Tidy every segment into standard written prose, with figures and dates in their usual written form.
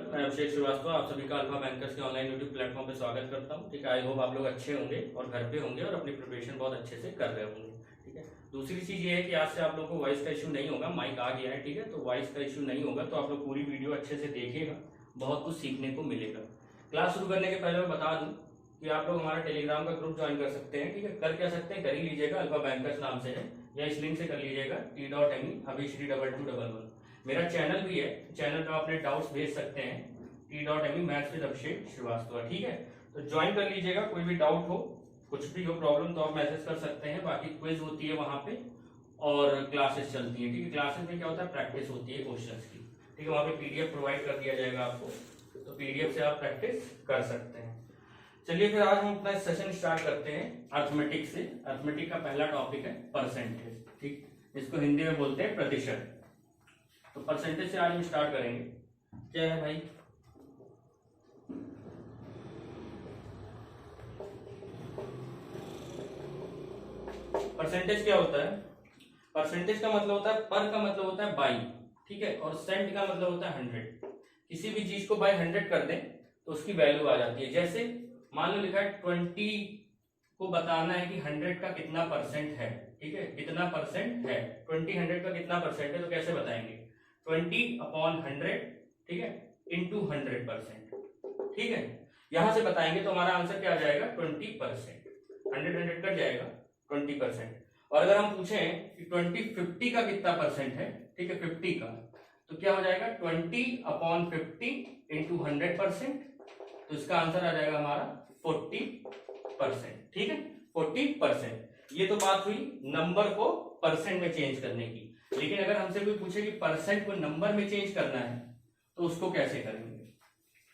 मैं अभिषेक श्रीवास्तव आप सभी का अल्फा बैंकर्स के ऑनलाइन यूट्यूब प्लेटफॉर्म पे स्वागत करता हूं। ठीक है, आई होप आप लोग अच्छे होंगे और घर पे होंगे और अपनी प्रिपरेशन बहुत अच्छे से कर रहे होंगे। ठीक है, दूसरी चीज ये है कि आज से आप लोग को वॉइस का इशू नहीं होगा, माइक आ गया है। ठीक है, तो वॉइस का इशू नहीं होगा, तो आप लोग पूरी वीडियो अच्छे से देखिएगा, बहुत कुछ सीखने को मिलेगा। क्लास शुरू करने के पहले मैं बता दूं कि आप लोग हमारा टेलीग्राम का ग्रुप ज्वाइन कर सकते हैं। ठीक है, कर क्या सकते हैं, कर ही लीजिएगा, अल्फा बैंकर्स नाम से है, या इस लिंक से कर लीजिएगा t.me अभिश्री 2211। मेरा चैनल भी है, चैनल पे अपने डाउट्स भेज सकते हैं, t.me मैथ्स विद अभिषेक श्रीवास्तव। ठीक है, तो ज्वाइन कर लीजिएगा। कोई भी डाउट हो, कुछ भी हो प्रॉब्लम, तो आप मैसेज कर सकते हैं। बाकी क्विज होती है वहां पे और क्लासेस चलती है। ठीक है, क्लासेस में क्या होता है, प्रैक्टिस होती है क्वेश्चंस की। ठीक है, वहां पे पीडीएफ प्रोवाइड कर दिया जाएगा आपको, तो पीडीएफ से आप प्रैक्टिस कर सकते हैं। चलिए फिर आज हम अपना सेशन स्टार्ट करते हैं अर्थमेटिक से। अर्थमेटिक का पहला टॉपिक है परसेंटेज। ठीक, इसको हिंदी में बोलते हैं प्रतिशत। तो परसेंटेज से आज हम स्टार्ट करेंगे। क्या है भाई, परसेंटेज क्या होता है? परसेंटेज का मतलब होता है, पर का मतलब होता है बाई, ठीक है, और सेंट का मतलब होता है 100। किसी भी चीज को बाई 100 कर दें तो उसकी वैल्यू आ जाती है। जैसे मान लो लिखा है 20 को बताना है कि 100 का कितना परसेंट है। ठीक है, कितना परसेंट है, 20 100 का कितना परसेंट है, तो कैसे बताएंगे, 20/100, ठीक है, इंटू 100%। ठीक है, यहां से बताएंगे तो हमारा आंसर क्या आ जाएगा, 20%। 100 कट जाएगा, 20%। और अगर हम पूछें कि 20/50 का कितना परसेंट है, ठीक है, 50 का, तो क्या हो जाएगा, 20/50 इंटू 100%। तो इसका आंसर आ जाएगा हमारा 40%। ठीक है, 40%। ये तो बात हुई नंबर को परसेंट में चेंज करने की। लेकिन अगर हमसे कोई पूछे कि परसेंट को नंबर में चेंज करना है तो उसको कैसे करेंगे।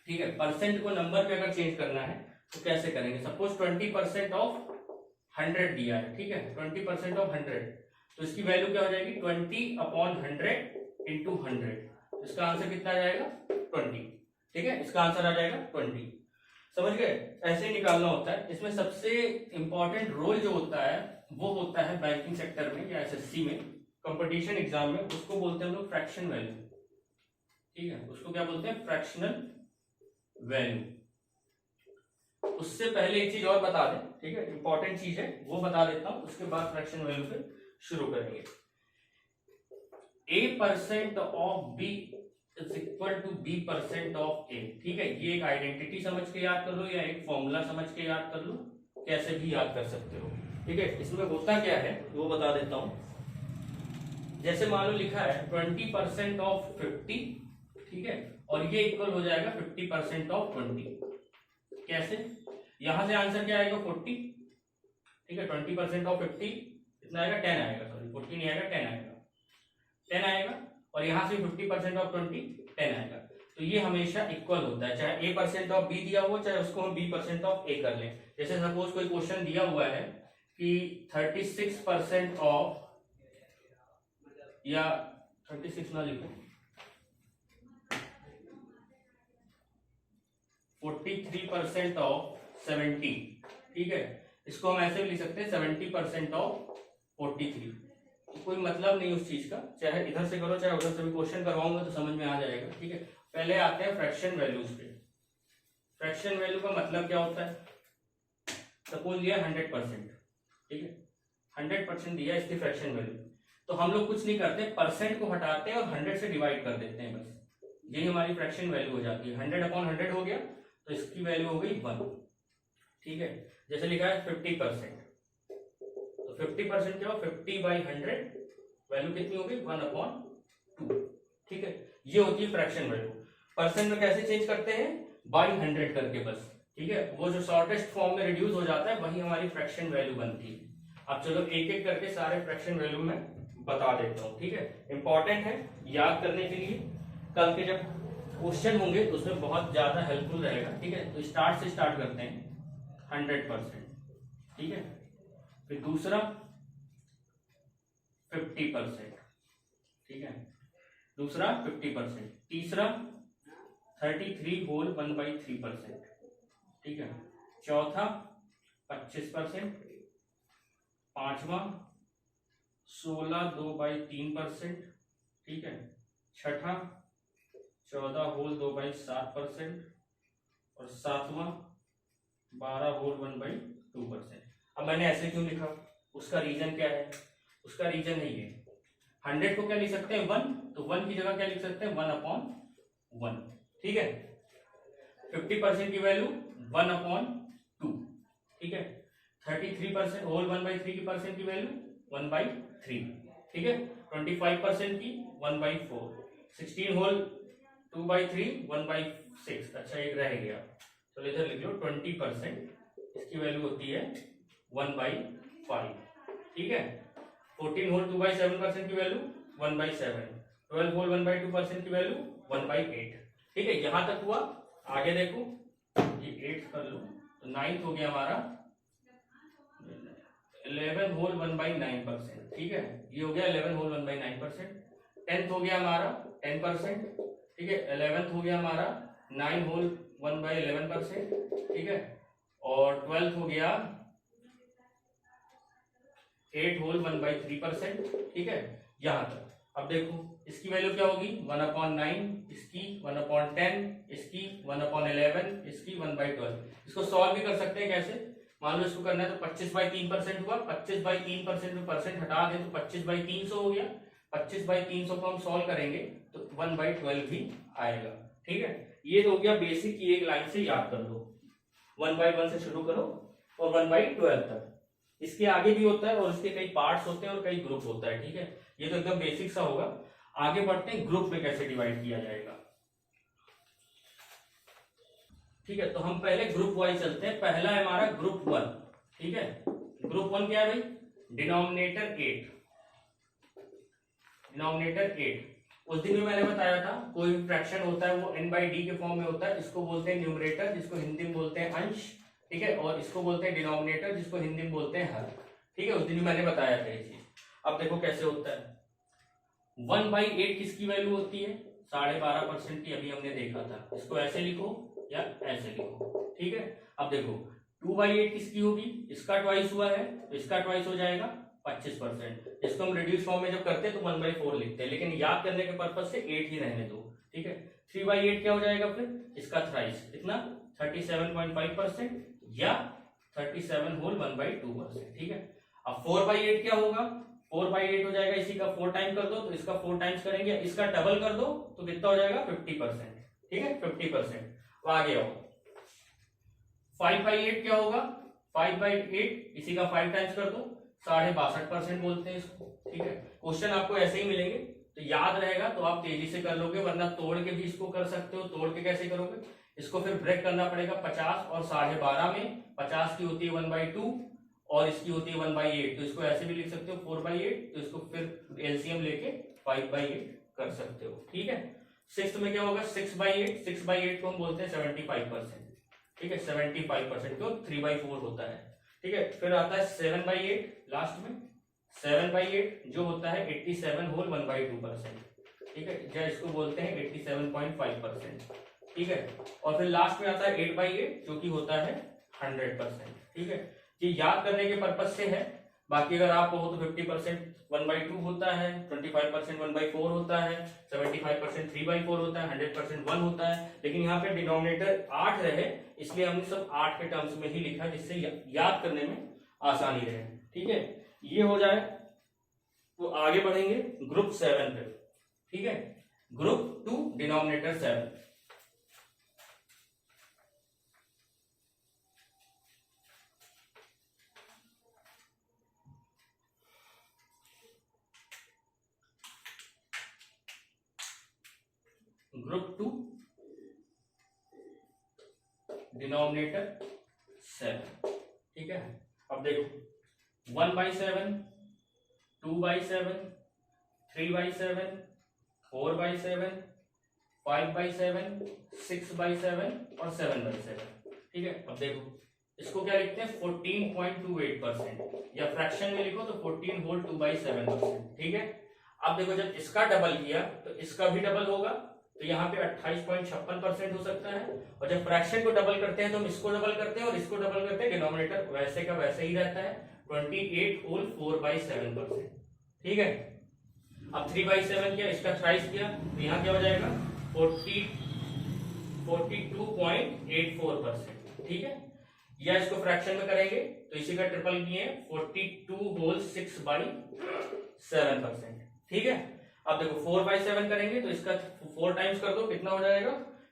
ठीक है, परसेंट को नंबर में अगर चेंज करना है तो कैसे करेंगे। सपोज 20% ऑफ 100 दिया है, ठीक है, 20% ऑफ 100, तो इसकी वैल्यू क्या हो जाएगी, 20/100 इंटू 100। इसका आंसर कितना आ जाएगा, 20। ठीक है, इसका आंसर आ जाएगा 20। समझ गए, ऐसे निकालना होता है। इसमें सबसे इंपॉर्टेंट रोल जो होता है वो होता है बैंकिंग सेक्टर में या एसएससी में, कंपटीशन एग्जाम में, उसको बोलते हैं हम लोग फ्रैक्शन वैल्यू। ठीक है, उसको क्या बोलते हैं, फ्रैक्शनल वैल्यू। उससे पहले एक चीज और बता दें, ठीक है, इंपॉर्टेंट चीज है वो बता देता हूं, उसके बाद फ्रैक्शन वैल्यू पे शुरू करेंगे। A% of B is equal to B% of A। ठीक है, ये एक आइडेंटिटी समझ के याद कर लो या एक फॉर्मूला समझ के याद कर लो, कैसे भी याद कर सकते हो। ठीक है, इसमें होता क्या है वो बता देता हूं। जैसे मान लो लिखा है 20% ऑफ 50, ठीक है, और ये इक्वल हो जाएगा 50% ऑफ 20। कैसे, यहां से आंसर क्या आएगा, 40। ठीक है, 20% ऑफ 50 कितना आएगा, 10 आएगा, सॉरी 40 नहीं आएगा, 10 आएगा, 10 आएगा। और यहां से 50% ऑफ 20 10 आएगा। तो ये हमेशा इक्वल होता है, चाहे A% ऑफ B दिया हुआ, चाहे उसको हम B% ऑफ A कर लें। जैसे सपोज कोई क्वेश्चन दिया हुआ है कि 36% ऑफ, या 36 ना लिखो, 43% ऑफ 70। ठीक है, इसको हम ऐसे भी लिख सकते हैं 70% ऑफ 43। कोई मतलब नहीं उस चीज का, चाहे इधर से करो चाहे उधर से भी क्वेश्चन करवाऊंगा तो समझ में आ जाएगा। ठीक है, पहले आते हैं फ्रैक्शन वैल्यूज पे। फ्रैक्शन वैल्यू का मतलब क्या होता है, सपोज दिया 100%, ठीक है, 100% दिया इसकी फ्रैक्शन वैल्यू, तो हम लोग कुछ नहीं करते, परसेंट को हटाते हैं और 100 से डिवाइड कर देते हैं, बस यही हमारी फ्रैक्शन वैल्यू हो जाती है। 100/100 हो गया तो इसकी वैल्यू हो गई 1। ठीक है, जैसे लिखा है 50%, तो 50% क्या हो, 50/100, वैल्यू कितनी हो गई, 1/2। ठीक है, ये होती है फ्रैक्शन वैल्यू। परसेंट में कैसे चेंज करते हैं, बाई 100 करके बस। ठीक है, वो जो शॉर्टेस्ट फॉर्म में रिड्यूस हो जाता है वही हमारी फ्रैक्शन वैल्यू बनती है। अब चलो एक एक करके सारे फ्रैक्शन वैल्यू में बता देता हूं। ठीक है, इंपॉर्टेंट है याद करने के लिए, कल के जब क्वेश्चन होंगे तो उसमें बहुत ज्यादा हेल्पफुल रहेगा। ठीक है, तो स्टार्ट से स्टार्ट करते हैं, 100%, ठीक है, फिर दूसरा 50%, ठीक है, दूसरा 50%, तीसरा 33/1/3%, ठीक है, चौथा 25%, पांचवा 16/2/3%, ठीक है, छठा 14 होल 2/7% और 7वां 12 होल 1/2%। अब मैंने ऐसे क्यों लिखा, उसका रीजन क्या है, उसका रीजन है ये 100 को क्या लिख सकते हैं 1, तो 1 की जगह क्या लिख सकते हैं 1/1, ठीक है। 50% की वैल्यू 1/2, ठीक है। 33% होल 1/3 की परसेंट की वैल्यू 1/3, ठीक है। 25% की 1/4, 16 होल 2/3 1/6, अच्छा एक रह गया, तो इधर लिख लो 20%, इसकी वैल्यू होती है 1/5, ठीक है। 14 होल 2/7% की वैल्यू 1/7, 12 होल 1/2% की वैल्यू 1/8, ठीक है। यहां तक हुआ। आगे देखो, ये 8 कर लो तो 9 हो गया हमारा 11 होल 1/9%, ठीक है। ये हो गया 11 होल 1/9%। 10th हो गया हमारा 10%, ठीक है। 11th हो गया हमारा 9 होल 1/11%, ठीक है। और 12th हो गया 8 होल 1/3%, ठीक है। यहां तक। अब देखो इसकी वैल्यू क्या होगी 1/9, इसकी 1/10, इसकी 1/11, इसकी 1/12। इसको सॉल्व भी कर सकते हैं कैसे, मान लो इसको करना है तो 25/3% हुआ, 25/3% में परसेंट हटा दें तो 25/300 हो गया। 25/300 को हम सॉल्व करेंगे तो 1/12 भी आएगा, ठीक है। ये तो हो गया बेसिक, एक लाइन से याद कर लो, 1/1 से शुरू करो और 1/12 तक। इसके आगे भी होता है और इसके कई पार्ट्स होते हैं और कई ग्रुप होता है, ठीक है। ये तो एकदम बेसिक सा होगा। आगे बढ़ते हैं ग्रुप में कैसे डिवाइड किया जाएगा, ठीक है। तो हम पहले ग्रुप वाइज चलते हैं। पहला है हमारा ग्रुप 1, ठीक है। ग्रुप 1 क्या है भाई, डिनोमिनेटर 8, डिनोमिनेटर 8। उस दिन भी मैंने बताया था कोई भी फ्रैक्शन होता है वो n/d के फॉर्म में होता है, इसको बोलते हैं न्यूमरेटर, जिसको हिंदी में बोलते हैं अंश, ठीक है। और इसको बोलते हैं डिनोमिनेटर, जिसको हिंदी में बोलते हैं हर, ठीक है। उस दिन भी मैंने बताया था ये चीज। अब देखो कैसे होता है। 1/8 किसकी वैल्यू होती है 12.5% की, अभी हमने देखा था। इसको ऐसे लिखो या ऐसे लिखो, ठीक है। अब देखो 2/8 किसकी होगी, इसका ट्वाइस हुआ है तो इसका ट्वाइस हो जाएगा 25%। इसको हम रिड्यूस फॉर्म में जब करते हैं तो 1/4 लिखते हैं, लेकिन याद करने के पर्पज से 8 ही रहने दो, ठीक है। 3/8 क्या हो जाएगा फिर, इसका थ्राइस कितना 37.5% या 37 होल 1/2%, ठीक है। अब 4/8 क्या होगा, 4/8 हो जाएगा, इसी का 4 टाइम कर दो तो इसका 4 टाइम्स करेंगे, इसका डबल कर दो तो कितना हो जाएगा 50%, ठीक है 50%। तो आगे आओ 5/8 क्या होगा, 5/8 इसी का 5 टाइम्स कर दो, 62.5% बोलते हैं इसको, ठीक है। क्वेश्चन आपको ऐसे ही मिलेंगे तो याद रहेगा तो आप तेजी से कर लोगे, वरना तोड़ के भी इसको कर सकते हो। तोड़ के कैसे करोगे, इसको फिर ब्रेक करना पड़ेगा 50 और 12.5 में। 50 की होती है 1/2 और इसकी होती है 1/8, तो इसको ऐसे भी लिख सकते हो 4/8, तो इसको फिर एलसीएम लेके 5/8 कर सकते हो, ठीक है। 6th में क्या होगा 6/8, 6/8 को हम बोलते हैं 75%, ठीक है 75%, क्यों 3/4 होता है, ठीक है। फिर आता है 7/8 लास्ट में, 7/8 जो होता है 87 होल 1/2%, ठीक है, या इसको बोलते हैं 87.5%, ठीक है। और फिर लास्ट में आता है 8/8 जो कि होता है 100%, ठीक है। ये याद करने के पर्पज से है, बाकी अगर आप हो तो 50% 1/2 होता है, 25% 1/4 होता है, 75% 3/4 होता है, 100% 1 होता है। लेकिन यहाँ पे डिनोमिनेटर 8 रहे इसलिए हमने सब 8 के टर्म्स में ही लिखा, जिससे याद करने में आसानी रहे, ठीक है। ये हो जाए तो आगे बढ़ेंगे ग्रुप 7 पे, ठीक है। Group 2 denominator 7। ग्रुप 2 डिनोमिनेटर 7, ठीक है। अब देखो 1/7, 2/7, 3/7, 4/7, 5/7, 6/7 और 7/7, ठीक है। अब देखो इसको क्या लिखते हैं 14.28%, या फ्रैक्शन में लिखो तो 14 होल 2/7%, ठीक है। अब देखो जब इसका डबल किया तो इसका भी डबल होगा, तो यहाँ पे 28.56% हो सकता है। और जब फ्रैक्शन को डबल करते हैं तो हम इसको डबल करते हैं और इसको डबल करते हैं, डिनोमिनेटर वैसे का वैसे ही रहता है 28 होल 4/7%, ठीक है। अब 3/7 किया, इसका थ्राइस किया तो यहाँ क्या हो जाएगा 42.84%। ठीक है, या इसको फ्रैक्शन में करेंगे तो इसी का ट्रिपल किए 42/6/7%। ठीक है, अब देखो 4/7 करेंगे तो इसका 4 टाइम्स कर दो, कितना हो जाएगा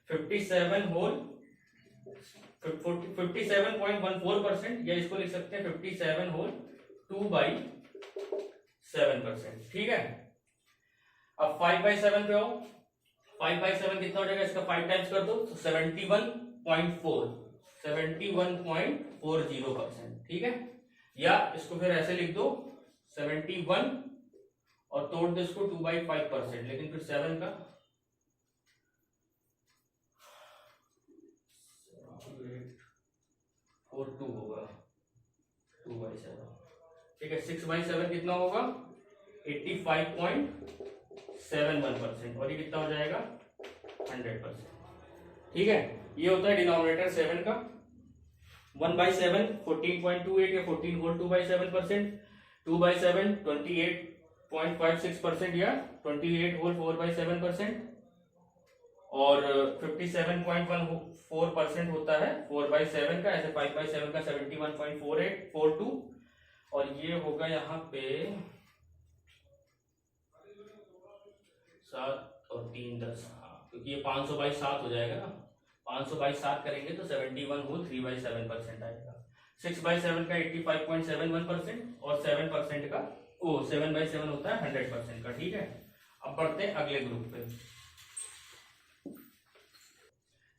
57.14%, या इसको लिख सकते हैं 57/2/7%। ठीक है, अब 5/7 पे आओ। 5/7 कितना हो जाएगा, इसका 5 टाइम्स कर दो तो 71.40%। ठीक है, या इसको फिर ऐसे लिख दो 71 और तोड़ दो इसको 2/5%, लेकिन फिर 7 का 42 होगा 2/7। ठीक है, 6/7 कितना होगा 85.71%, और ये कितना हो जाएगा 100%। ठीक है, ये होता है डिनोमिनेटर 7 का। 1/7 14.28 या 14 होल 2/7%, 2/7 28.56% या 28 होल 4/7%, और 57.14% होता है 4/7 का। ऐसे 5/7 का 71.4842, और ये होगा यहाँ पे 7 और 3 10, हाँ, क्योंकि ये 500/7 हो जाएगा ना। 500/7 करेंगे तो 71 होल 3/7% आएगा। 6/7 का 85.71%, और 7% का 7/7 होता है 100% का। ठीक है, अब बढ़ते हैं अगले ग्रुप पे।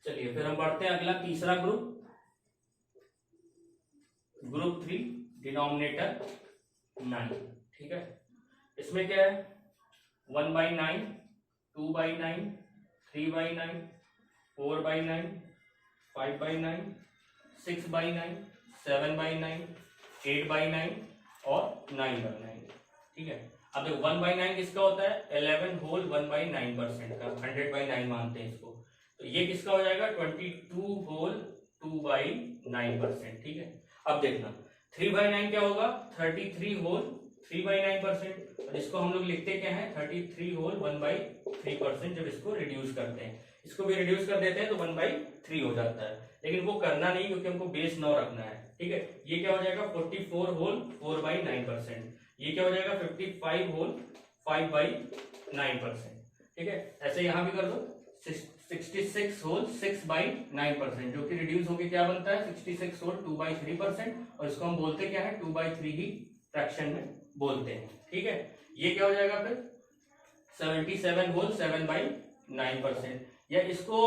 चलिए फिर हम बढ़ते हैं अगला तीसरा ग्रुप, ग्रुप 3, डिनोमिनेटर 9। ठीक है, इसमें क्या है 1/9, 2/9, 3/9, 4/9, 5/9, 6/9, 7/9, 8/9 और 9/9। ठीक है, अब देखो 1/9 किसका होता है 11 होल 1/9% का, 100/9 मानते हैं इसको। तो ये किसका हो जाएगा 22 होल 2/9%। ठीक है, अब देखना 3/9 क्या होगा 33 होल 3/9%, और इसको हम लोग लिखते क्या है 33 होल 1/3%। जब इसको रिड्यूस करते हैं, इसको भी रिड्यूस कर देते हैं तो 1/3 हो जाता है, लेकिन वो करना नहीं क्योंकि हमको बेस 9 रखना है। ठीक है, ये क्या हो जाएगा 44 होल 4/9%, ये क्या हो जाएगा 55 होल 5/9%। ठीक है, ऐसे यहां भी कर दो 66 होल 6/9%, जो कि रिड्यूस होकर क्या बनता है 66 होल 2/3%, और इसको हम बोलते क्या है 2/3 ही फ्रैक्शन में बोलते हैं। ठीक है, ये क्या हो जाएगा फिर 77 होल 7/9%, या इसको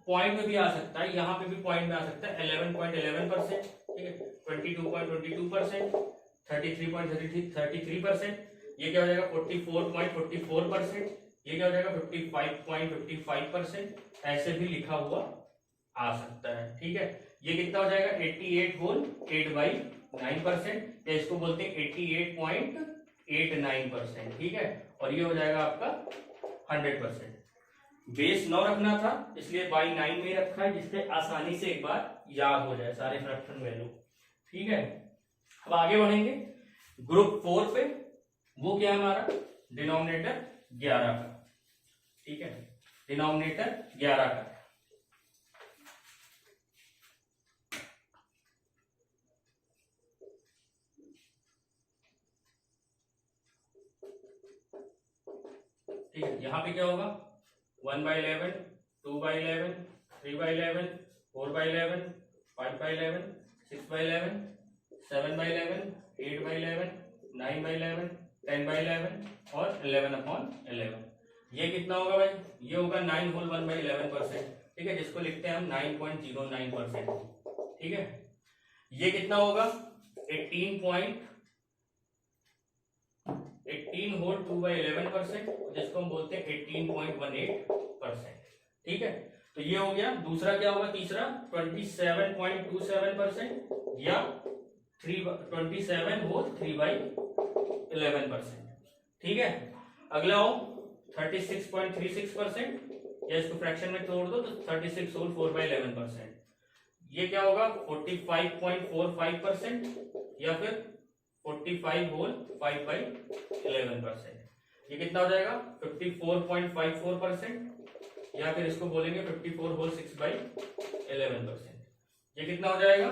पॉइंट में भी आ सकता है, यहाँ पे भी पॉइंट में आ सकता है 11.11%। ठीक है, 22.22%, 33.33%, ये क्या हो जाएगा 44.44%, ये क्या हो जाएगा 55.55%, ऐसे भी लिखा हुआ आ सकता है। ठीक है, ये कितना हो जाएगा 88 होल 8/9%, या इसको बोलते हैं 88.89%। ठीक है, और ये हो जाएगा आपका 100%। बेस 9 रखना था इसलिए बाई 9 में रखा है, जिससे आसानी से एक बार याद हो जाए सारे फ्रैक्शन वैल्यू। ठीक है, अब आगे बढ़ेंगे ग्रुप 4 पे, वो क्या है हमारा डिनोमिनेटर 11 का। ठीक है, डिनोमिनेटर 11 का। ठीक है, यहां पे क्या होगा 1/11, 2/11, 3/11, 4/11, 5/11, 6/11, 7/11, 8/11, 9/11, 10/11 और 11/11। ये कितना होगा भाई, ये होगा 9 होल 1/11%। ठीक है, जिसको लिखते हैं हम 9.09%। ठीक है, ये कितना होगा 18 होल 2/11%, जिसको हम बोलते हैं 18.18%। ठीक है, तो ये हो गया। दूसरा क्या होगा तीसरा 27.27%, या 27 होल 3/11%। ठीक है, अगला हो 36.36%, या इसको फ्रैक्शन में तोड़ दो तो 36 होल 4/11%। ये क्या होगा 45.45%, या फिर 45 होल 5/11%। ये कितना हो जाएगा 54.54%, या फिर इसको बोलेंगे 54 होल 6/11%। ये कितना हो जाएगा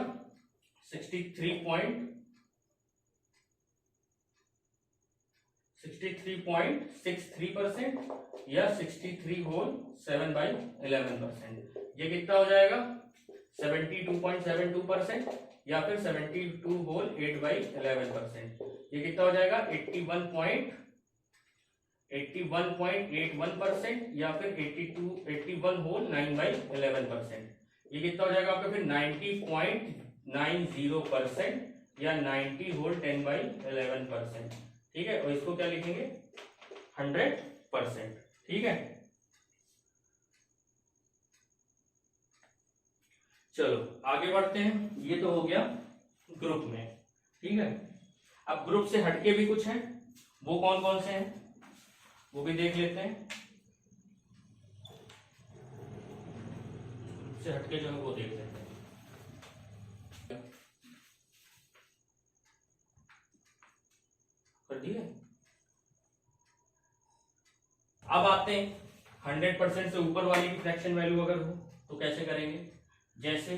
63.63% या 63 होल 7/11%। ये कितना हो जाएगा 72.72% या फिर 72 होल 8/11%। ये कितना हो जाएगा 81.81% या फिर 81 होल 9/11%। ये कितना हो जाएगा आपका फिर 90.90% या 90 होल 10/11%। ठीक है, और इसको क्या लिखेंगे 100%। ठीक है, चलो आगे बढ़ते हैं। ये तो हो गया ग्रुप में। ठीक है, अब ग्रुप से हटके भी कुछ हैं, वो कौन कौन से हैं वो भी देख लेते हैं। ग्रुप से हटके जो है वो देख लेते हैं। कर दिए। अब आते हैं 100% से ऊपर वाली की फ्रैक्शन वैल्यू अगर हो तो कैसे करेंगे। जैसे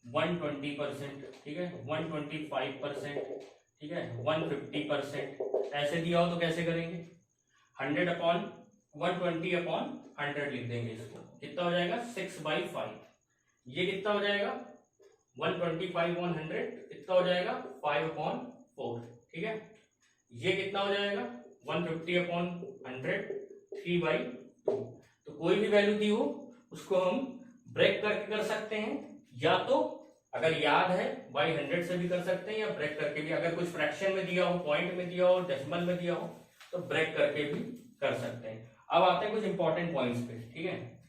120%, ठीक है, 125%, ठीक है, 150% ऐसे दिया हो तो कैसे करेंगे 100/120/100 लिख देंगे। इसको कितना हो जाएगा 6/5। ये कितना हो जाएगा 125/100 कितना हो जाएगा 5/4। ठीक है, ये कितना हो जाएगा 150/100 3/2। तो कोई भी वैल्यू दी हो उसको हम ब्रेक करके कर सकते हैं, या तो अगर याद है बाई 100 से भी कर सकते हैं, या ब्रेक करके भी। अगर कुछ फ्रैक्शन में दिया हो, पॉइंट में दिया हो, डेसिमल में दिया हो तो ब्रेक करके भी कर सकते हैं। अब आते हैं कुछ इंपॉर्टेंट पॉइंट्स पे। ठीक है,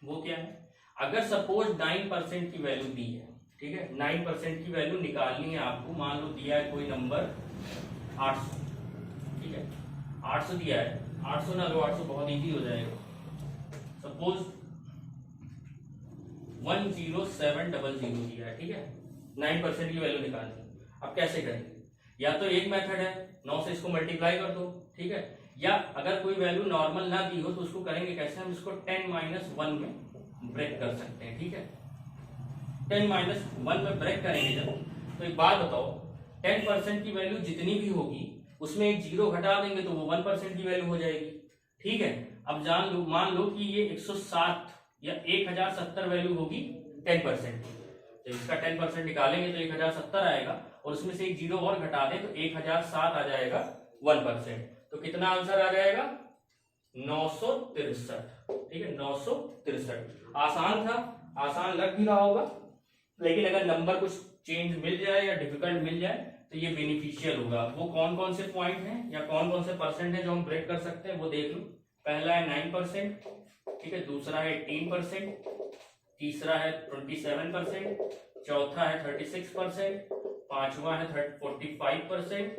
वो क्या है, अगर सपोज 9% की वैल्यू दी है, ठीक है, 9% की वैल्यू निकालनी है आपको। मान लो दिया है कोई नंबर 800, ठीक है, 800 दिया है, 800 ना लो, 800 बहुत इजी हो जाएगा। सपोज 10700 दिया है, ठीक है, 9% की वैल्यू निकालनी। अब कैसे करेंगे, या तो एक मेथड है 9 से इसको मल्टीप्लाई कर दो, ठीक है, या अगर कोई वैल्यू नॉर्मल ना दी हो तो उसको करेंगे कैसे, हम इसको 10-1 में ब्रेक कर सकते हैं। ठीक है, 10-1 में ब्रेक करेंगे जब, तो एक बात बताओ 10% की वैल्यू जितनी भी होगी उसमें एक जीरो घटा देंगे तो वो 1% की वैल्यू हो जाएगी। ठीक है, अब मान लो कि ये 107 या 1070 वैल्यू होगी 10% की, तो इसका 10% निकालेंगे तो 1070 आएगा, और उसमें से एक जीरो और घटा दें तो 1007 आ जाएगा 1%। तो कितना आंसर आ जाएगा 963। ठीक है, 963। आसान था, आसान लग भी रहा होगा, लेकिन अगर नंबर कुछ चेंज मिल जाए या डिफिकल्ट मिल जाए तो ये बेनिफिशियल होगा। वो कौन कौन से पॉइंट हैं या कौन कौन से परसेंट है जो हम ब्रेक कर सकते हैं वो देख लो। पहला है 9%, ठीक है, दूसरा है 18%, तीसरा है 27%, चौथा है 36%, पांचवा है 45%,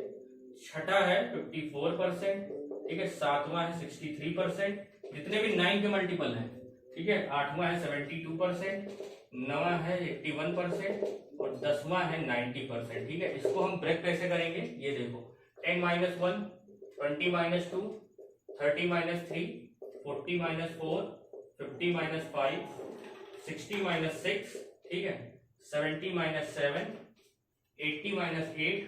छठा है 54%, ठीक है, सातवां है 63%, जितने भी 9 के मल्टीपल हैं, ठीक है, आठवां है 72%, नवा है 81% और 10वां है 90%। ठीक है, इसको हम ब्रेक कैसे करेंगे ये देखो, 10-1, 20-2, 30-3, 40-4, 50-5, 60-6, ठीक है, 70-7, 80-8,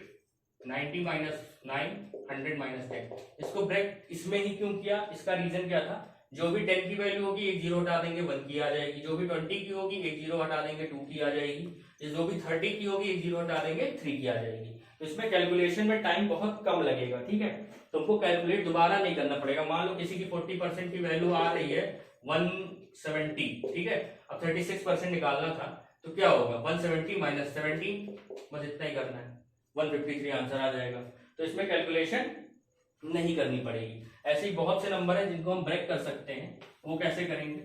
90-9, 100-10। इसको ब्रेक इसमें ही क्यों किया, इसका रीजन क्या था, जो भी 10 की वैल्यू होगी एक जीरो हटा देंगे 1 की आ जाएगी, जो भी 20 की होगी एक जीरो हटा देंगे 2 की आ जाएगी, जो भी 30 की होगी एक जीरो हटा देंगे 3 की आ जाएगी। तो इसमें कैलकुलेशन में टाइम बहुत कम लगेगा। ठीक है, तुमको कैलकुलेट दोबारा नहीं करना पड़ेगा। मान लो किसी की 40% की वैल्यू आ रही है 170, ठीक है, अब 36% निकालना था तो क्या होगा 170 - 17, बस इतना ही करना है, 153 आंसर आ जाएगा। तो इसमें कैलकुलेशन नहीं करनी पड़ेगी। ऐसे ही बहुत से नंबर हैं जिनको हम ब्रेक कर सकते हैं, वो कैसे करेंगे,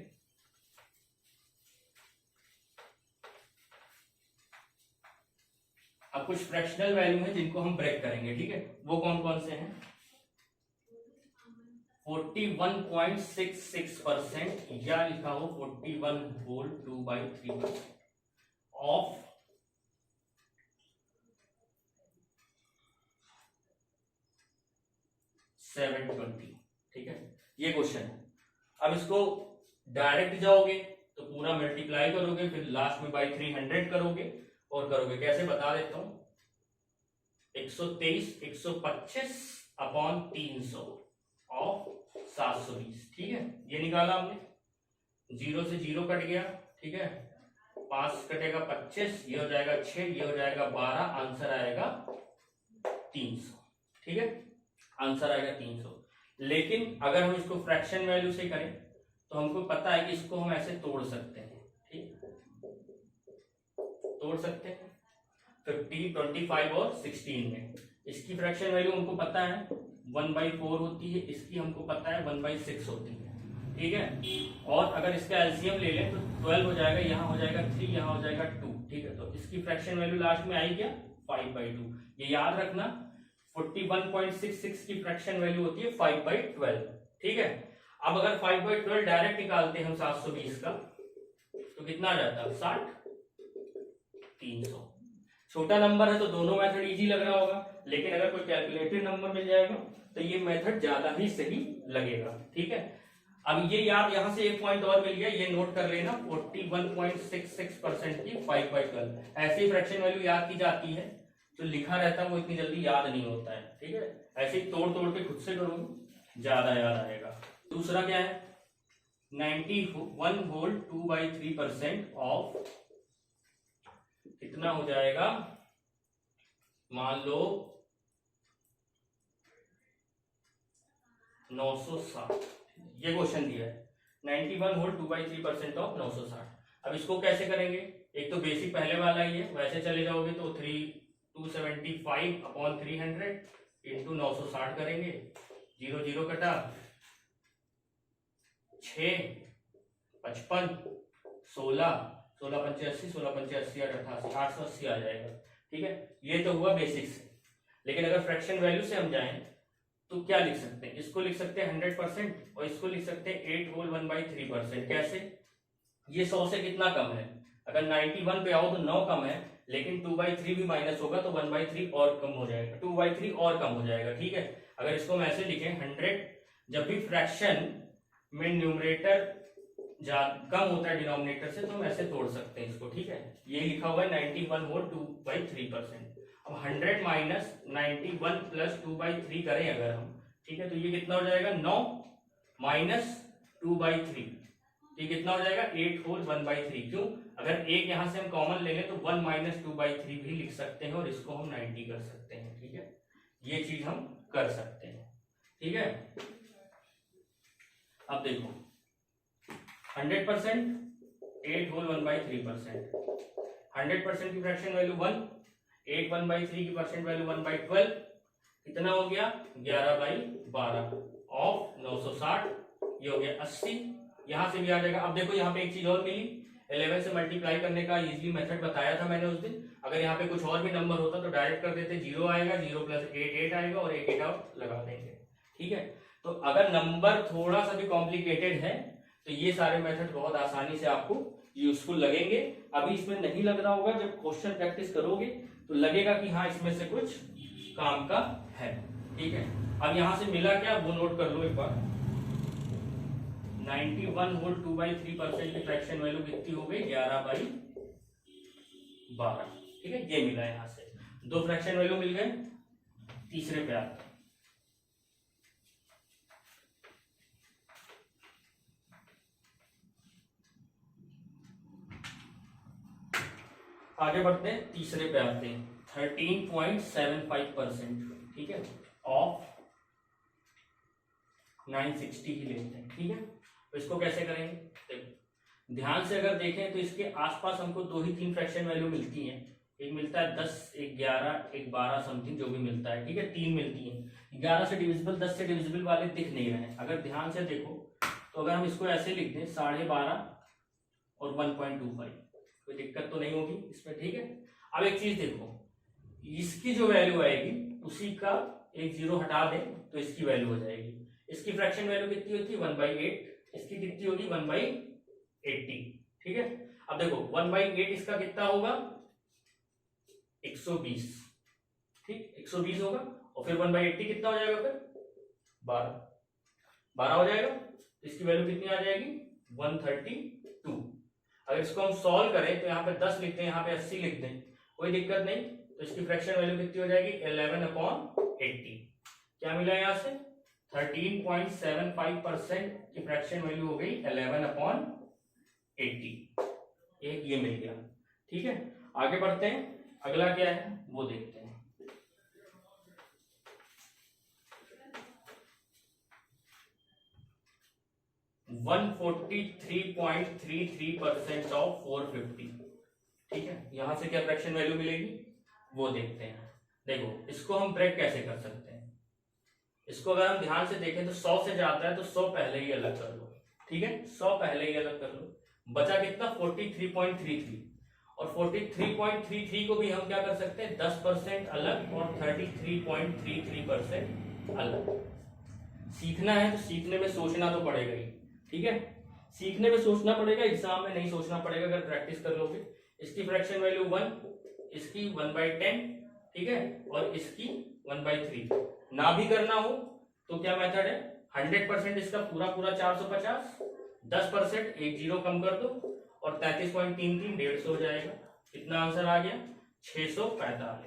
अब कुछ फ्रैक्शनल वैल्यू है जिनको हम ब्रेक करेंगे। ठीक है, वो कौन कौन से हैं, 41.66% या लिखा हो 41 होल 2/3% ऑफ 720। ठीक है, ये क्वेश्चन है। अब इसको डायरेक्ट जाओगे तो पूरा मल्टीप्लाई करोगे, फिर लास्ट में बाई 300 करोगे और करोगे कैसे बता देता हूं, 123 125 अपॉन 300 ऑफ 720, ठीक है। ये निकाला हमने, 0 से 0 कट गया, ठीक है, 5 कटेगा 25, ये हो जाएगा 6, ये हो जाएगा 12, आंसर आएगा 300, ठीक है, आंसर आएगा 300। लेकिन अगर हम इसको फ्रैक्शन वैल्यू से करें तो हमको पता है कि इसको हम ऐसे तोड़ सकते हैं, ठीक, तोड़ सकते हैं 50, 25 और 16 में। इसकी फ्रैक्शन वैल्यू हमको पता है 1/4 होती है, इसकी हमको पता है 1/6 होती है, ठीक है। और अगर इसका एलसीएम ले लें तो 12 हो जाएगा, यहाँ हो जाएगा 3, यहाँ हो जाएगा 2, ठीक है। तो इसकी फ्रैक्शन वैल्यू लास्ट में आई क्या, 5/2। ये याद रखना, 41.66 की फ्रैक्शन वैल्यू होती है 5/12, ठीक है। अब अगर 5/12 डायरेक्ट निकालते हैं हम 720 का तो कितना आ जाता है, 60, 300। छोटा नंबर है तो दोनों मेथड इजी लग रहा होगा, लेकिन अगर कोई कैलकुलेटेड नंबर मिल जाएगा तो ये मेथड ज्यादा ही सही लगेगा, ठीक है। अब ये याद, यहां से एक पॉइंट और मिल गया, ये नोट कर लेना, 41.66% की 5/12। ऐसी फ्रैक्शन वैल्यू याद की जाती है, जो लिखा रहता है वो इतनी जल्दी याद नहीं होता है, ठीक है। ऐसे ही तोड़ तोड़ के खुद से करोगे ज्यादा याद आएगा। दूसरा क्या है, 91 होल 2/3% ऑफ, कितना हो जाएगा, मान लो 960। ये क्वेश्चन दिया है 91 होल 2/3% ऑफ 960। अब इसको कैसे करेंगे, एक तो बेसिक पहले वाला ही है, वैसे चले जाओगे तो 275 अपॉन 300 इंटू 960 करेंगे, 0 0 कटा, 6 55 16 16 85 16 85 88 880 आ जाएगा, ठीक है। ये तो हुआ बेसिक से। लेकिन अगर फ्रैक्शन वैल्यू से हम जाएं तो क्या लिख सकते हैं, इसको लिख सकते हैं 100% और इसको लिख सकते हैं 8 होल 1/3%। कैसे, ये 100 से कितना कम है, अगर 91 पे आओ तो 9 कम है, लेकिन 2/3 भी माइनस होगा तो 1/3 और कम हो जाएगा, 2/3 और कम हो जाएगा, ठीक है। अगर इसको हम ऐसे लिखें 100, जब भी फ्रैक्शन में न्यूमरेटर कम होता है डिनोमिनेटर से तो हम ऐसे तोड़ सकते हैं इसको, ठीक है। ये लिखा हुआ है 91 होल 2/3%। अब 100 माइनस 91 प्लस 2/3 करें अगर हम, ठीक है, तो ये कितना हो जाएगा, 9 माइनस 2/3, ये कितना हो जाएगा, 8 होल 1/3। क्यों, अगर एक यहां से हम कॉमन ले लें तो 1 माइनस 2/3 भी लिख सकते हैं और इसको हम 90 कर सकते हैं, ठीक है। ये चीज हम कर सकते हैं, ठीक है। अब देखो 100%, 8 होल 1/3%, 100% की फ्रैक्शन वैल्यू 1, 8 1/3 की परसेंट वैल्यू 1/12, कितना हो गया, 11/12 ऑफ 960, ये हो गया 80। यहां से भी आ जाएगा। अब देखो यहाँ पे एक चीज और मिली, 11 से मल्टीप्लाई करने का इजीली मेथड बताया था मैंने उस दिन। अगर यहाँ पे कुछ और भी नंबर होता तो डायरेक्ट कर देते, 0 आएगा, 0 प्लस 8 8 आएगा और 1 8 और लगा देंगे, ठीक है। तो अगर नंबर थोड़ा सा भी कॉम्प्लिकेटेड है तो ये सारे मेथड बहुत आसानी से आपको यूजफुल लगेंगे। अभी इसमें नहीं लग रहा होगा, जब क्वेश्चन प्रैक्टिस करोगे तो लगेगा कि हाँ इसमें से कुछ काम का है, ठीक है। अब यहां से मिला क्या वो नोट कर लो एक बार, 91 होल 2/3% की फ्रैक्शन वैल्यू कितनी हो गई, 11/12, ठीक है। ये मिला यहां से, दो फ्रैक्शन वैल्यू मिल गए। तीसरे पे आता आगे बढ़ते हैं, तीसरे पे आते हैं, 13.75%, ठीक है, ऑफ 960 ही लेते हैं, ठीक है। तो इसको कैसे करेंगे, देखो ध्यान से अगर देखें तो इसके आसपास हमको 2 ही 3 फ्रैक्शन वैल्यू मिलती हैं। एक मिलता है 10, एक 11, एक 12 समथिंग जो भी मिलता है, ठीक है, 3 मिलती हैं। 11 से डिविजिबल, 10 से डिविजिबल वाले दिख नहीं रहे हैं। अगर ध्यान से देखो तो अगर हम इसको ऐसे लिख दें 12.5 और 1.25, कोई दिक्कत तो नहीं होगी इसमें, ठीक है। अब एक चीज देखो, इसकी जो वैल्यू आएगी उसी का एक 0 हटा दें तो इसकी वैल्यू हो जाएगी। इसकी फ्रैक्शन वैल्यू कितनी होती है, 1/8, इसकी कितनी होगी, 1/80, ठीक है। अब देखो 1/8 इसका कितना होगा, 120, ठीक, 120 होगा। और फिर 1/80 कितना हो जाएगा, फिर 12 हो जाएगा। इसकी वैल्यू कितनी आ जाएगी, 132। अगर इसको हम सॉल्व करें तो यहाँ पे 10 लिखते हैं, यहाँ पे 80 लिख दें, कोई दिक्कत नहीं। तो इसकी फ्रैक्शन वैल्यू कितनी हो जाएगी 11/80। क्या मिला यहाँ से 13.75% की फ्रैक्शन वैल्यू हो गई 11/80। ये मिल गया। ठीक है, आगे बढ़ते हैं, अगला क्या है वो देखते हैं। 143.33% ऑफ 450। ठीक है, यहां से क्या फ्रैक्शन वैल्यू मिलेगी वो देखते हैं। देखो इसको हम ब्रेक कैसे कर सकते हैं, इसको अगर हम ध्यान से देखें तो 100 से जाता है तो 100 पहले ही अलग कर लो। ठीक है, 100 पहले ही अलग कर लो, बचा कितना 43.33। और 43.33 को भी हम क्या कर सकते हैं 10% अलग और 33.33% अलग। सीखना है तो सीखने में सोचना तो पड़ेगा ही। ठीक है, सीखने में सोचना पड़ेगा, एग्जाम में नहीं सोचना पड़ेगा अगर प्रैक्टिस कर लोगे। इसकी फ्रैक्शन वैल्यू 1, इसकी 1/10। ठीक है, और इसकी 1/3। ना भी करना हो तो क्या मेथड है 100% इसका पूरा पूरा 450, 10% एक जीरो कम कर दो और 33.33 150 हो जाएगा। कितना आंसर आ गया 645।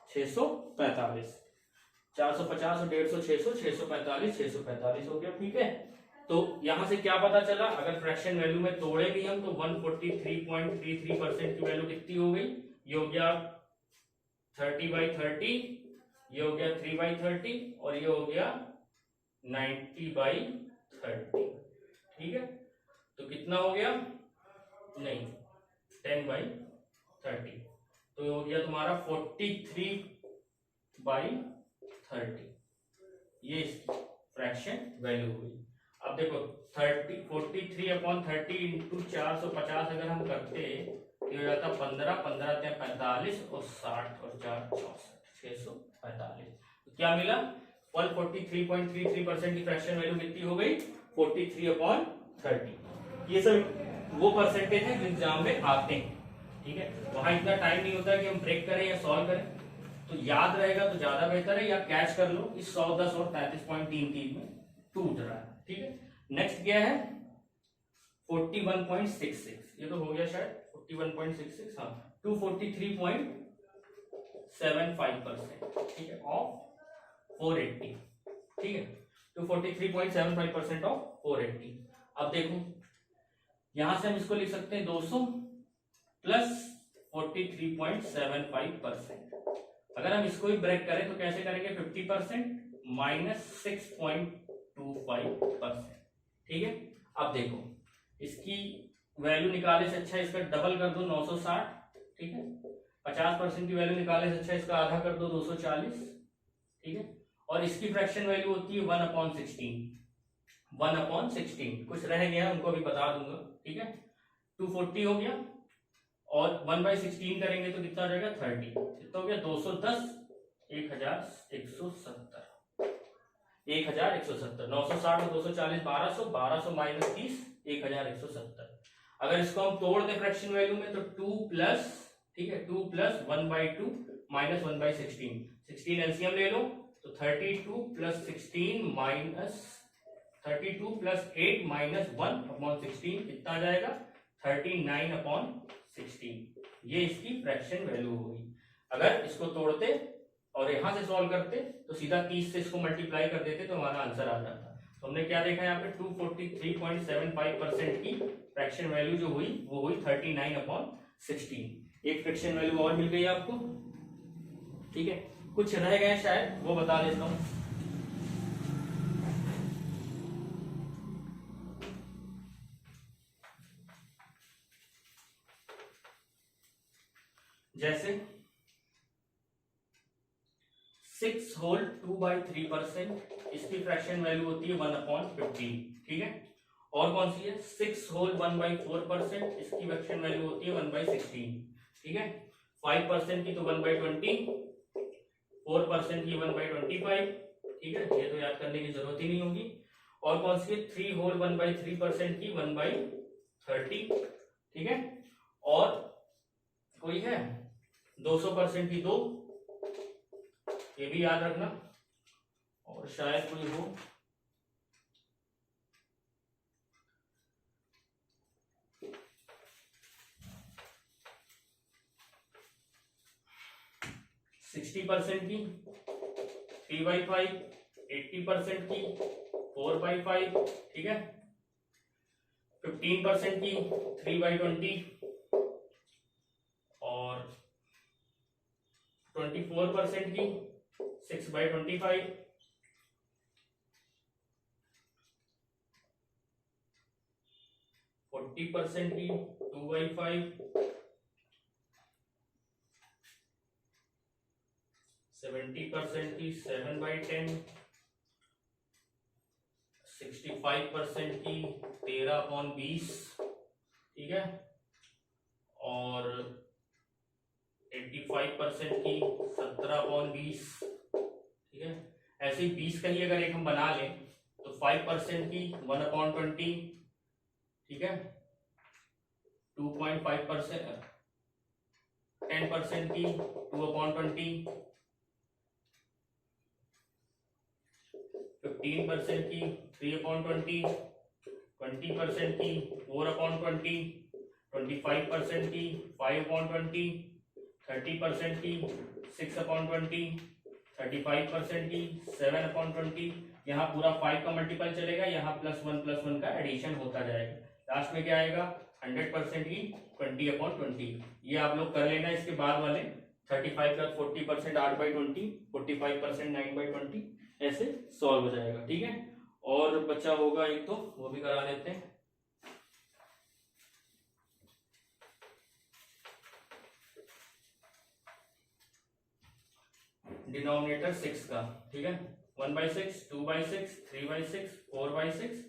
645, 450 और 150 600, 645 645 हो गया। ठीक है, तो यहां से क्या पता चला, अगर फ्रैक्शन वैल्यू में तोड़े भी हम तो 143.33% की वैल्यू कितनी हो गई, ये हो गया 30/30, ये हो गया 3/30 और ये हो गया 90/30। ठीक है, तो कितना हो गया नहीं 10/30, तो ये हो गया तुम्हारा 43/30। ये फ्रैक्शन वैल्यू हुई। अब देखो 43/30 इंटू 450 अगर हम करते तो हो जाता 15, 15 45 और 60 और 4 64, 645। तो क्या मिला 143.33% की फ्रैक्शन वैल्यू कितनी हो गई 43/30। ये सब वो परसेंटेज है जो एग्जाम में आते हैं। ठीक है, वहां इतना टाइम नहीं होता कि हम ब्रेक करें या सॉल्व करें, तो याद रहेगा तो ज्यादा बेहतर है, या कैच कर लो इस 110 और 33.33 में टूट रहा है। ठीक है, नेक्स्ट क्या है 41.66, ये तो हो गया शायद 41.66, हाँ 243.75%। ठीक है, ऑफ 480। ठीक है, 243.75% ऑफ 480। अब देखो यहां से हम इसको लिख सकते हैं 200 प्लस 43.75%। अगर हम इसको भी ब्रेक करें तो कैसे करेंगे 50% माइनस 6.25%। ठीक है, अब देखो इसकी वैल्यू निकालने से अच्छा इसका डबल कर दो 960। ठीक है, 50% की वैल्यू निकालने से अच्छा इसका आधा कर दो 240। ठीक है, और इसकी फ्रैक्शन वैल्यू होती है 1/16। 1/16 कुछ रह गया उनको भी बता दूंगा। ठीक है, 240 हो गया और 1/16 करेंगे तो कितना हो जाएगा 30। कितना हो गया 210, 1170, 1170, 960 और 240 1200, 1200 माइनस 30 1170। अगर इसको हम तोड़ दें फ्रैक्शन वैल्यू में तो 2 प्लस, ठीक है 2 प्लस 1/2 माइनस 1/16, 16 एलसीएम ले लो तो 32 प्लस 16 माइनस 32 प्लस 8 माइनस 1/16 कितना आ जाएगा 39/16। ये इसकी फ्रैक्शन वैल्यू होगी। अगर इसको तोड़ते और यहां से सॉल्व करते तो सीधा 30 से इसको मल्टीप्लाई कर देते तो हमारा आंसर आ जाता। तो हमने क्या देखा यहाँ पे 243.75% की फ्रैक्शन वैल्यू जो हुई वो हुई 39/16। एक फ्रैक्शन वैल्यू और मिल गई आपको। ठीक है, कुछ रह गए शायद वो बता देता हूं। जैसे 6 होल 2/3%, इसकी फ्रैक्शन वैल्यू होती है 1/15। ठीक है, और कौन सी है 6 होल 1/4%, इसकी फ्रैक्शन वैल्यू होती है 1/16। ठीक है, 5% की तो 1/20, 4% की 1/25। ठीक है, ये तो याद करने की जरूरत ही नहीं होगी। और कौन सी है 3 होल 1/3% की 1/30। ठीक है, और कोई है 200% की 2, ये भी याद रखना। और शायद कोई हो 60% की 3/5, 80% की 4/5, ठीक है, 15% की 3/20 और 24% की 6/25, 40% की 2/5, 70% की 7/10, 65% की 13/20, ठीक है, और 85% की 17/20, ठीक है। ऐसे ही 20 का ही अगर एक हम बना लें तो 5% की 1/20, ठीक है, 2.5%, 10% की 2/20, 15% की 3/20, 20% की 4/20, 25% की 5/20, 30% की 6/20, 35% की 7/20। यहाँ पूरा 5 का मल्टीपल चलेगा, यहाँ +1 का एडिशन होता जाएगा। लास्ट में क्या आएगा? 100% की 20/20। ये आप लोग कर लेना। इसके बाद वाले 35 + 40% 8/20, 45% 9/20, ऐसे सॉल्व हो जाएगा, ठीक है। और बच्चा होगा एक तो वो भी करा लेते हैं। डिनोमिनेटर 6 का, ठीक है, 1/6, 2/6, 3/6, 4/6,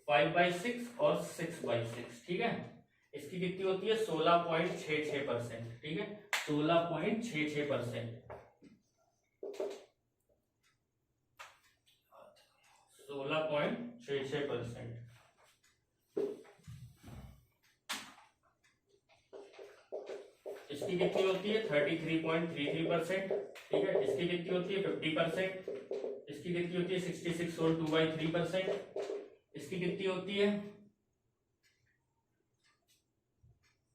5/6 और 6/6, ठीक है। इसकी कितनी होती है? 16.66%, ठीक है, 16.66%, 16.66%। इसकी कितनी होती है? 33.33%, ठीक है। इसकी कितनी होती है? 50%। इसकी कितनी होती है? 66 और 2/3%। इसकी कितनी होती है?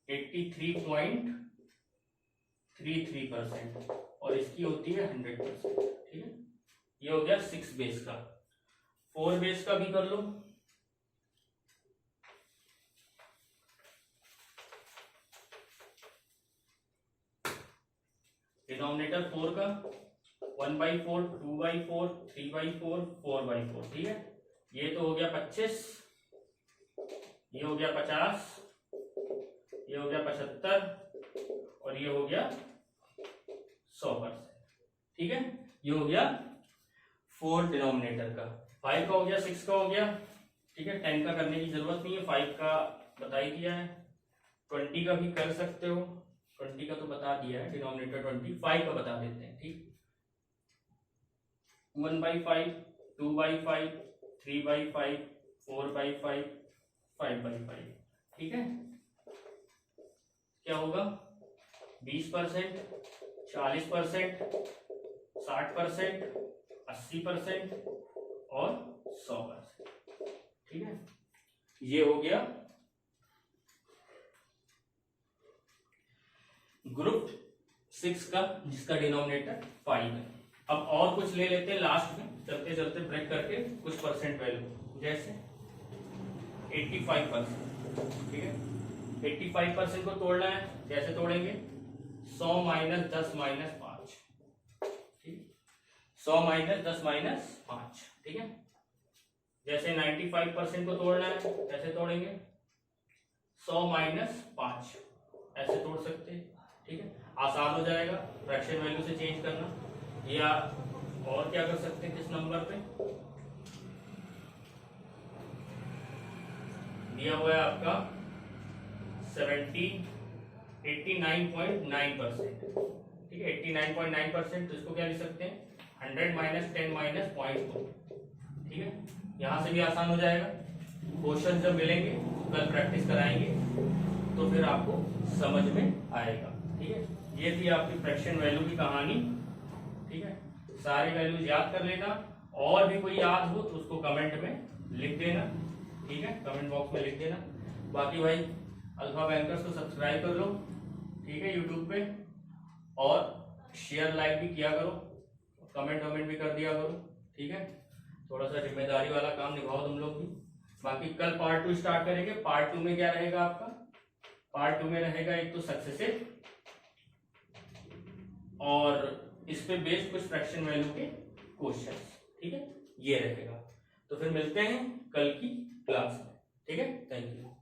83.33%। और इसकी होती है 100%, ठीक है। ये हो गया 6 बेस का। 4 बेस का भी कर लो। डिनोमिनेटर 4 का 1/4, 2/4, 3/4, 4/4, ठीक है। ये तो हो गया 25, ये हो गया 50, ये हो गया 75 और ये हो गया 100%, ठीक है। ये हो गया 4 डिनोमिनेटर का। 5 का हो गया, 6 का हो गया, ठीक है। 10 का करने की जरूरत नहीं है, 5 का बता ही दिया है। 20 का भी कर सकते हो, 20 का तो बता दिया है, डिनोमिनेटर 20। 5 का बता देते हैं, ठीक। 1/5, 2/5, 3/5, 4/5, 5/5, ठीक है। क्या होगा? 20%, 40%, 60%, 80% और 100%, ठीक है। ये हो गया ग्रुप 6 का, जिसका डिनोमिनेटर 5 है। अब और कुछ ले लेते हैं लास्ट में, चलते चलते ब्रेक करके, कुछ परसेंट वैल्यू, जैसे 85%, ठीक है। 85% को तोड़ना है, कैसे तोड़ेंगे? 100 - 10 - 5, ठीक, 100 - 10 - 5, ठीक है। जैसे 95% को तोड़ना है, कैसे तोड़ेंगे? 100 - 5, ऐसे तोड़ सकते हैं, ठीक है। आसान हो जाएगा फ्रैक्शन वैल्यू से चेंज करना। या और क्या कर सकते हैं, किस नंबर पे दिया हुआ है आपका? 89.9%, ठीक है, 89.9%। तो इसको क्या लिख सकते हैं? 100 - 10 - 0.2, ठीक है। यहां से भी आसान हो जाएगा। क्वेश्चन जब मिलेंगे कल प्रैक्टिस कराएंगे तो फिर आपको समझ में आएगा, ठीक है। ये थी आपकी फ्रैक्शन वैल्यू की कहानी, ठीक है। सारे वैल्यूज याद कर लेना, और भी कोई याद हो तो उसको कमेंट में लिख देना, ठीक है, कमेंट बॉक्स में लिख देना। बाकी भाई अल्फा बैंकर्स को सब्सक्राइब कर लो, ठीक है, यूट्यूब पे, और शेयर लाइक भी किया करो, कमेंट वमेंट भी कर दिया करो, ठीक है। थोड़ा सा जिम्मेदारी वाला काम निभाओ तुम लोग भी। बाकी कल पार्ट 2 स्टार्ट करेंगे। पार्ट 2 में क्या रहेगा आपका? पार्ट 2 में रहेगा एक तो सक्सेसिव और इस पे बेस्ड कुछ फ्रैक्शन वैल्यू के क्वेश्चंस, ठीक है, ये रहेगा। तो फिर मिलते हैं कल की क्लास में, ठीक है। Thank you.